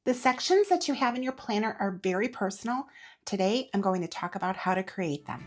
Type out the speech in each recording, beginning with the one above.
The sections that you have in your planner are very personal. Today, I'm going to talk about how to create them.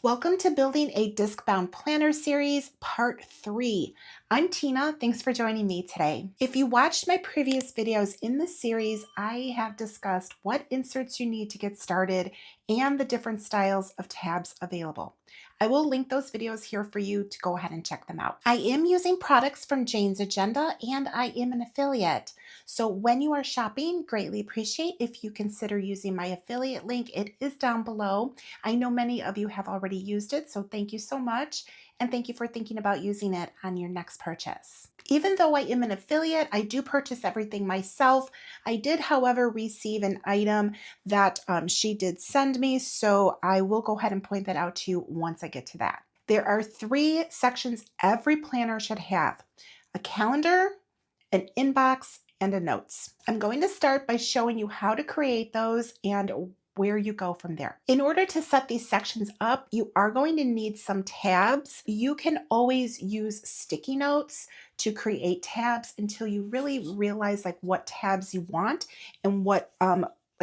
Welcome to Building a Disc-Bound Planner Series, Part 3. I'm Tina. Thanks for joining me today. If you watched my previous videos in this series, I have discussed what inserts you need to get started and the different styles of tabs available. I will link those videos here for you to go ahead and check them out. I am using products from Jane's Agenda and I am an affiliate. So when you are shopping, greatly appreciate if you consider using my affiliate link. It is down below. I know many of you have already used it, so thank you so much. And thank you for thinking about using it on your next purchase. Even though I am an affiliate, I do purchase everything myself. I did, however, receive an item that she did send me, so I will go ahead and point that out to you once I get to that. There are 3 sections every planner should have: a calendar, an inbox, and a notes. I'm going to start by showing you how to create those and where you go from there. In order to set these sections up, you are going to need some tabs. You can always use sticky notes to create tabs until you really realize what tabs you want and what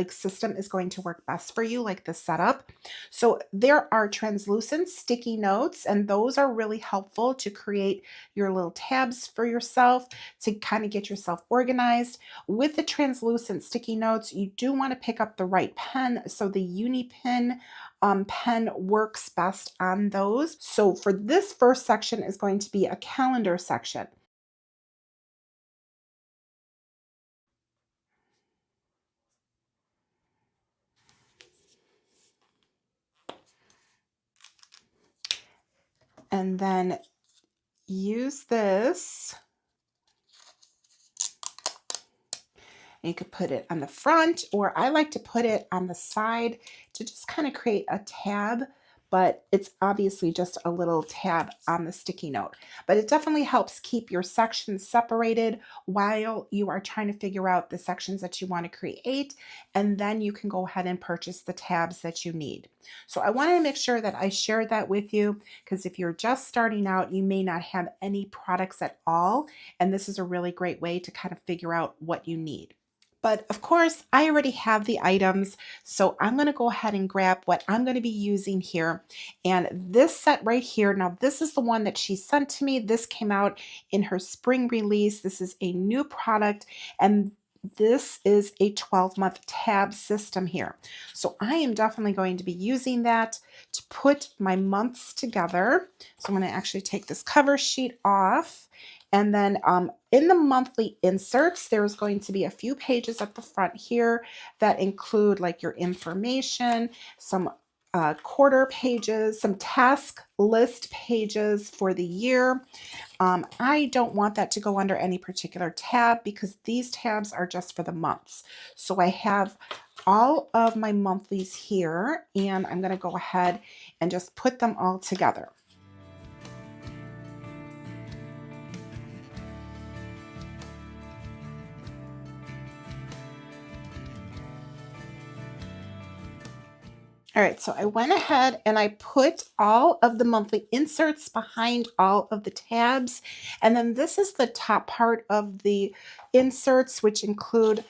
system is going to work best for you, like the setup. So there are translucent sticky notes, and those are really helpful to create your little tabs for yourself to kind of get yourself organized. With the translucent sticky notes, you do want to pick up the right pen. So the Uni Pen pen works best on those. So for this first section is going to be a calendar section. And then use this. You could put it on the front, or I like to put it on the side to just kind of create a tab, but it's obviously just a little tab on the sticky note. But it definitely helps keep your sections separated while you are trying to figure out the sections that you want to create, and then you can go ahead and purchase the tabs that you need. So I wanted to make sure that I shared that with you, because if you're just starting out, you may not have any products at all, and this is a really great way to kind of figure out what you need. But of course, I already have the items, so I'm going to go ahead and grab what I'm going to be using here. And this set right here, now this is the one that she sent to me. This came out in her spring release. This is a new product, and this is a 12-month tab system here. So I am definitely going to be using that to put my months together. So I'm going to actually take this cover sheet off. And then in the monthly inserts, there's going to be a few pages at the front here that include your information, some quarter pages, some task list pages for the year. I don't want that to go under any particular tab because these tabs are just for the months. So I have all of my monthlies here, and I'm going to go ahead and just put them all together. All right, so I went ahead and I put all of the monthly inserts behind all of the tabs. And then this is the top part of the inserts, which include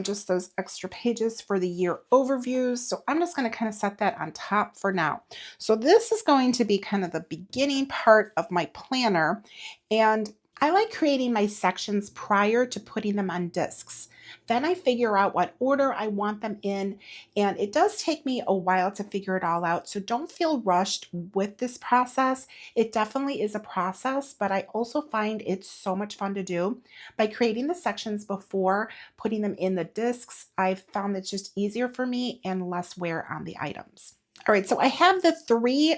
just those extra pages for the year overviews. So I'm just going to kind of set that on top for now. So this is going to be kind of the beginning part of my planner. And I like creating my sections prior to putting them on discs. Then I figure out what order I want them in, and it does take me a while to figure it all out. So don't feel rushed with this process. It definitely is a process, but I also find it's so much fun to do. By creating the sections before putting them in the discs, I've found it's just easier for me and less wear on the items. All right, so I have the 3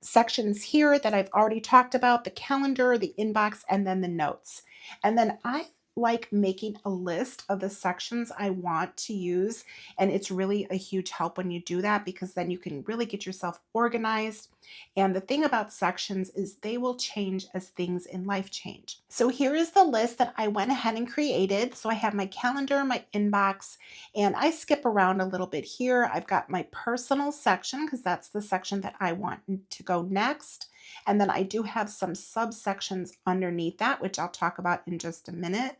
sections here that I've already talked about: the calendar, the inbox, and then the notes. And then I like making a list of the sections I want to use, and it's really a huge help when you do that, because then you can really get yourself organized. And the thing about sections is they will change as things in life change. So here is the list that I went ahead and created. So I have my calendar, my inbox, and I skip around a little bit here. I've got my personal section because that's the section that I want to go next. And then I do have some subsections underneath that, which I'll talk about in just a minute.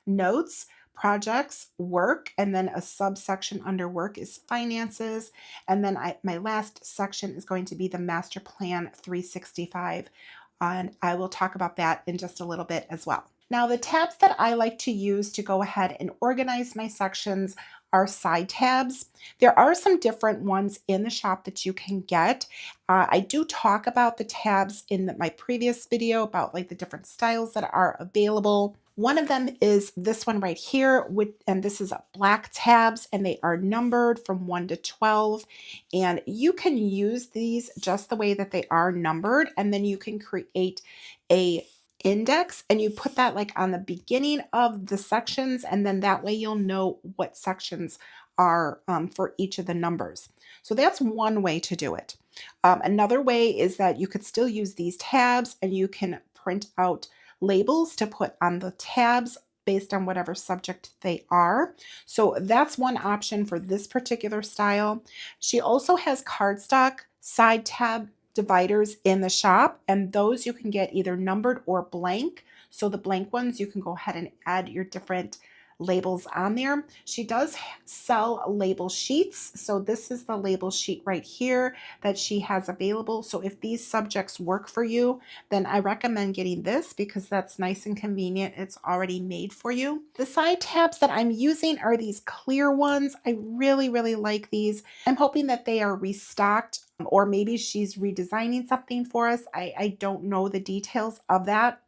Notes, projects, work, and then a subsection under work is finances. And then my last section is going to be the master plan 365. And I will talk about that in just a little bit as well. Now, the tabs that I like to use to go ahead and organize my sections are side tabs. There are some different ones in the shop that you can get. I do talk about the tabs in my previous video about like the different styles that are available. One of them is this one right here, and this is black tabs, and they are numbered from 1 to 12. And you can use these just the way that they are numbered, and then you can create a index and you put that like on the beginning of the sections, and then that way you'll know what sections are for each of the numbers. So that's one way to do it. Another way is that you could still use these tabs and you can print out labels to put on the tabs based on whatever subject they are. So that's one option for this particular style. She also has cardstock side tab dividers in the shop, and those you can get either numbered or blank. So the blank ones, you can go ahead and add your different labels on there. She does sell label sheets. So this is the label sheet right here that she has available. So if these subjects work for you, then I recommend getting this because that's nice and convenient. It's already made for you. The side tabs that I'm using are these clear ones. I really, really like these. I'm hoping that they are restocked, or maybe she's redesigning something for us. I don't know the details of that,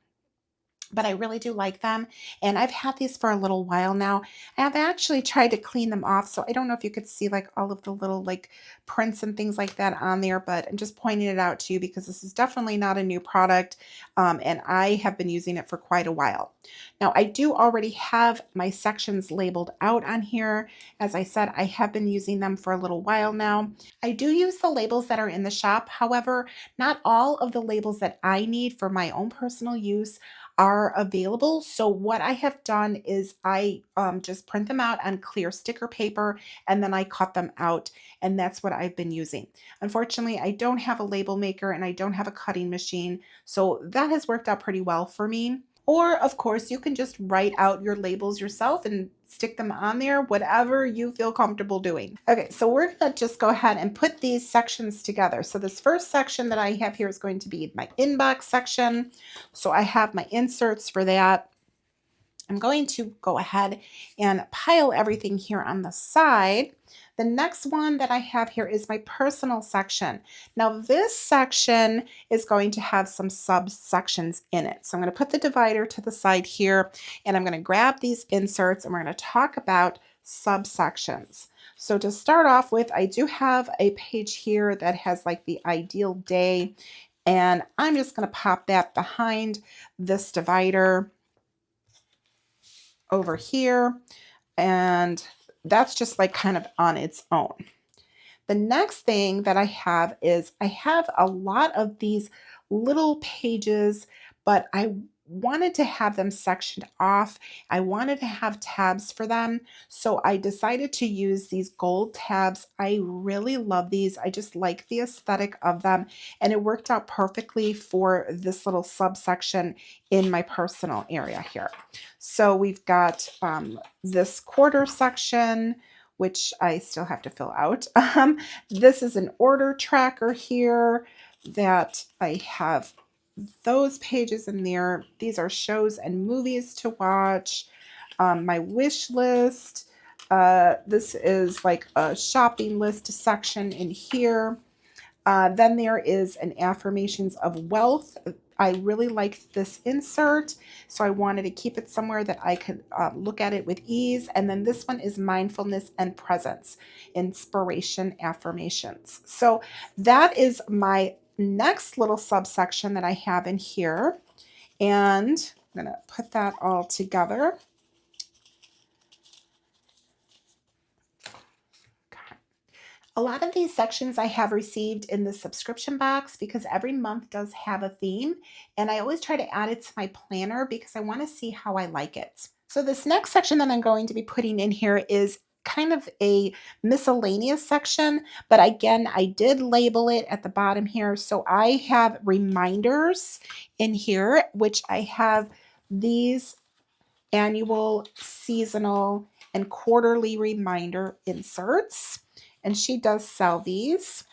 but I really do like them. And I've had these for a little while now. I've actually tried to clean them off. So I don't know if you could see like all of the little like prints and things like that on there, but I'm just pointing it out to you because this is definitely not a new product. And I have been using it for quite a while. Now I do already have my sections labeled out on here. As I said, I have been using them for a little while now. I do use the labels that are in the shop. However, not all of the labels that I need for my own personal use are available. So what I have done is I just print them out on clear sticker paper and then I cut them out, and that's what I've been using. Unfortunately, I don't have a label maker and I don't have a cutting machine, so that has worked out pretty well for me. Or of course, you can just write out your labels yourself and stick them on there, whatever you feel comfortable doing. Okay, so we're gonna just go ahead and put these sections together. So this first section that I have here is going to be my inbox section. So I have my inserts for that. I'm going to go ahead and pile everything here on the side. The next one that I have here is my personal section. Now this section is going to have some subsections in it. So I'm going to put the divider to the side here, and I'm going to grab these inserts and we're going to talk about subsections. So to start off with, I do have a page here that has like the ideal day, and I'm just going to pop that behind this divider over here, and that's just like kind of on its own. The next thing that I have is I have a lot of these little pages, but I wanted to have them sectioned off. I wanted to have tabs for them. So I decided to use these gold tabs. I really love these. I just like the aesthetic of them, and it worked out perfectly for this little subsection in my personal area here. So we've got this quarter section, which I still have to fill out. This is an order tracker here that I have those pages in there. These are shows and movies to watch. My wish list. This is like a shopping list section in here. Then there is an affirmations of wealth. I really liked this insert, so I wanted to keep it somewhere that I could look at it with ease. And then this one is mindfulness and presence, inspiration affirmations. So that is my next little subsection that I have in here. And I'm going to put that all together. A lot of these sections I have received in the subscription box because every month does have a theme, and I always try to add it to my planner because I want to see how I like it. So this next section that I'm going to be putting in here is kind of a miscellaneous section, but again, I did label it at the bottom here. So I have reminders in here, which I have these annual, seasonal, and quarterly reminder inserts. And she does sell these.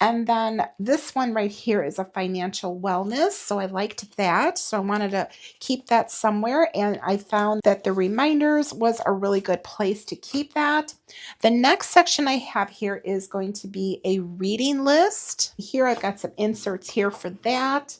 And then this one right here is a financial wellness. So I liked that. So I wanted to keep that somewhere. And I found that the reminders was a really good place to keep that. The next section I have here is going to be a reading list. Here I've got some inserts here for that.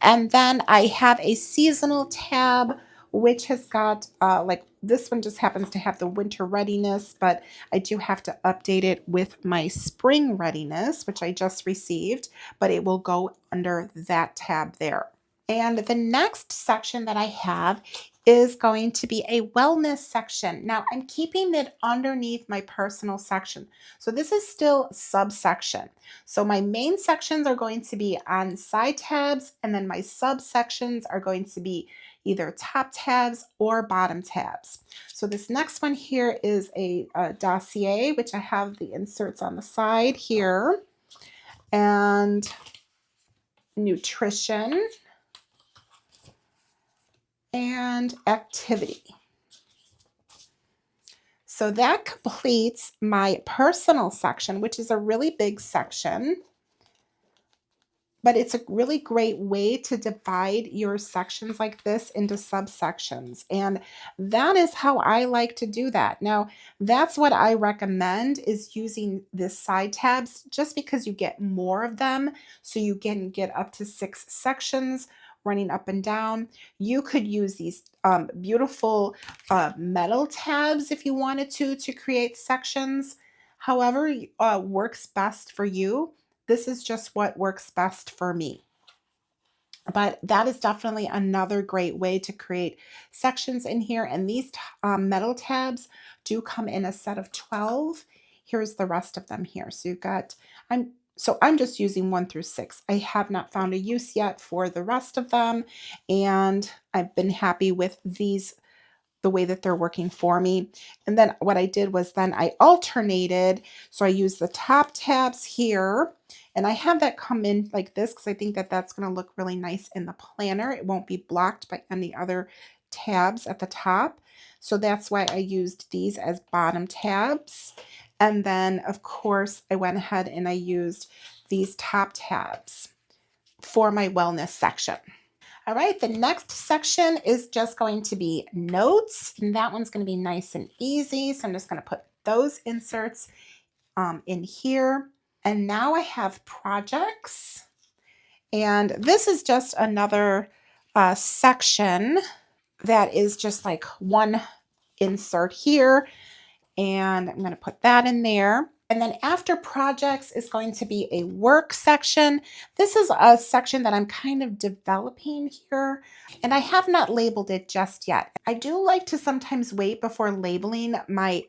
And then I have a seasonal tab, which has got like this one just happens to have the winter readiness, but I do have to update it with my spring readiness, which I just received, but it will go under that tab there. And the next section that I have is going to be a wellness section. Now I'm keeping it underneath my personal section. So this is still subsection. So my main sections are going to be on side tabs, and then my subsections are going to be either top tabs or bottom tabs. So this next one here is a dossier, which I have the inserts on the side here, and nutrition and activity. So that completes my personal section, which is a really big section. But it's a really great way to divide your sections like this into subsections. And that is how I like to do that. Now, that's what I recommend, is using the side tabs, just because you get more of them. So you can get up to 6 sections running up and down. You could use these beautiful metal tabs if you wanted to create sections. However, works best for you. This is just what works best for me. But that is definitely another great way to create sections in here. And these metal tabs do come in a set of 12. Here's the rest of them here. So you've got, I'm just using 1 through 6. I have not found a use yet for the rest of them. And I've been happy with these, the way that they're working for me. And then what I did was then I alternated. So I used the top tabs here, and I have that come in like this because I think that that's going to look really nice in the planner. It won't be blocked by any other tabs at the top. So that's why I used these as bottom tabs. And then of course I went ahead and I used these top tabs for my wellness section. All right, the next section is just going to be notes, and that one's going to be nice and easy. So I'm just going to put those inserts in here. And now I have projects, and this is just another section that is just like one insert here, and I'm going to put that in there. And then after projects is going to be a work section. This is a section that I'm kind of developing here, and I have not labeled it just yet. I do like to sometimes wait before labeling my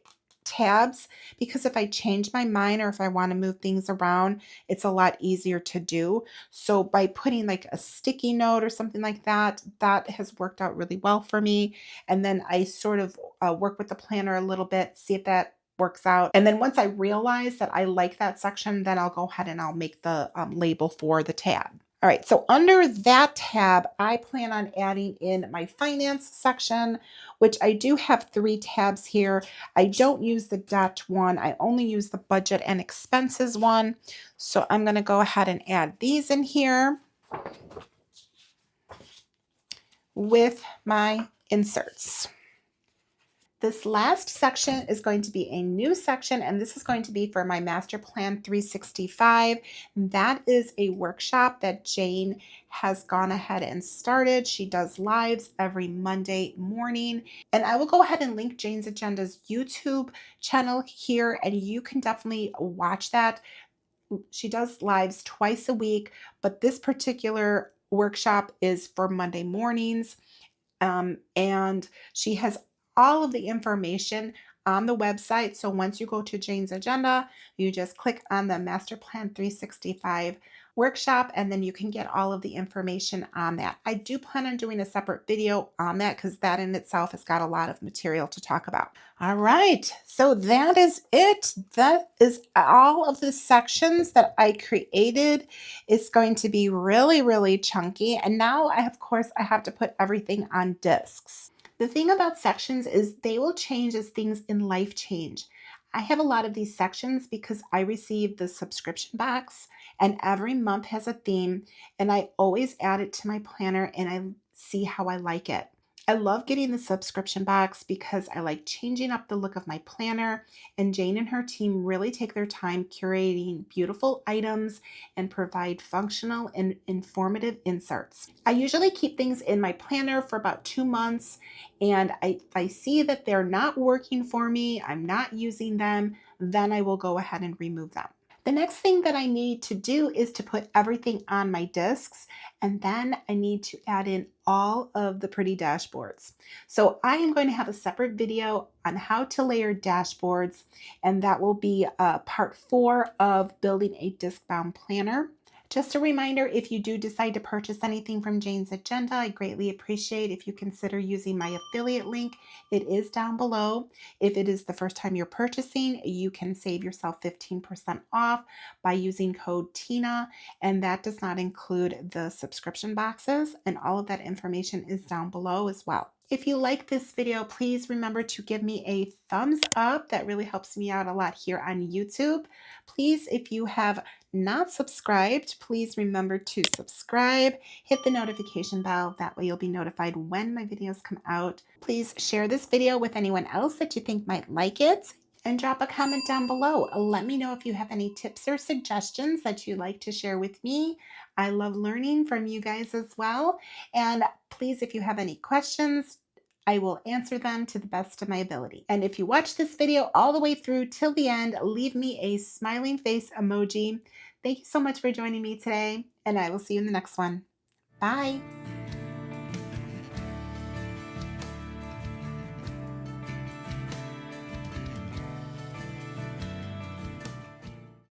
tabs, because if I change my mind or if I want to move things around, it's a lot easier to do. So by putting like a sticky note or something like that, that has worked out really well for me. And then I sort of work with the planner a little bit, see if that works out. And then once I realize that I like that section, then I'll go ahead and I'll make the label for the tab. All right, so under that tab, I plan on adding in my finance section, which I do have 3 tabs here. I don't use the Dutch one. I only use the budget and expenses one. So I'm going to go ahead and add these in here with my inserts. This last section is going to be a new section, and this is going to be for my Master Plan 365. That is a workshop that Jane has gone ahead and started. She does lives every Monday morning, and I will go ahead and link Jane's Agenda's YouTube channel here, and you can definitely watch that. She does lives twice a week, but this particular workshop is for Monday mornings, and she has all of the information on the website. So once you go to Jane's Agenda, you just click on the Master Plan 365 workshop, and then you can get all of the information on that. I do plan on doing a separate video on that because that in itself has got a lot of material to talk about. All right, so that is it. That is all of the sections that I created. It's going to be really, really chunky. And now, of course, I have to put everything on discs. The thing about sections is they will change as things in life change. I have a lot of these sections because I receive the subscription box, and every month has a theme, and I always add it to my planner and I see how I like it. I love getting the subscription box because I like changing up the look of my planner, and Jane and her team really take their time curating beautiful items and provide functional and informative inserts. I usually keep things in my planner for about 2 months, and if I see that they're not working for me, I'm not using them, then I will go ahead and remove them. The next thing that I need to do is to put everything on my discs, and then I need to add in all of the pretty dashboards. So I am going to have a separate video on how to layer dashboards, and that will be part 4 of building a disc-bound planner. Just a reminder, if you do decide to purchase anything from Jane's Agenda, I greatly appreciate if you consider using my affiliate link. It is down below. If it is the first time you're purchasing, you can save yourself 15% off by using code TINA, and that does not include the subscription boxes, and all of that information is down below as well. If you like this video, please remember to give me a thumbs up. That really helps me out a lot here on YouTube. Please, if you have not subscribed, please remember to subscribe, hit the notification bell. That way you'll be notified when my videos come out. Please share this video with anyone else that you think might like it, and drop a comment down below. Let me know if you have any tips or suggestions that you'd like to share with me. I love learning from you guys as well. And please, if you have any questions, I will answer them to the best of my ability. And if you watch this video all the way through till the end, leave me a smiling face emoji. Thank you so much for joining me today, and I will see you in the next one. Bye.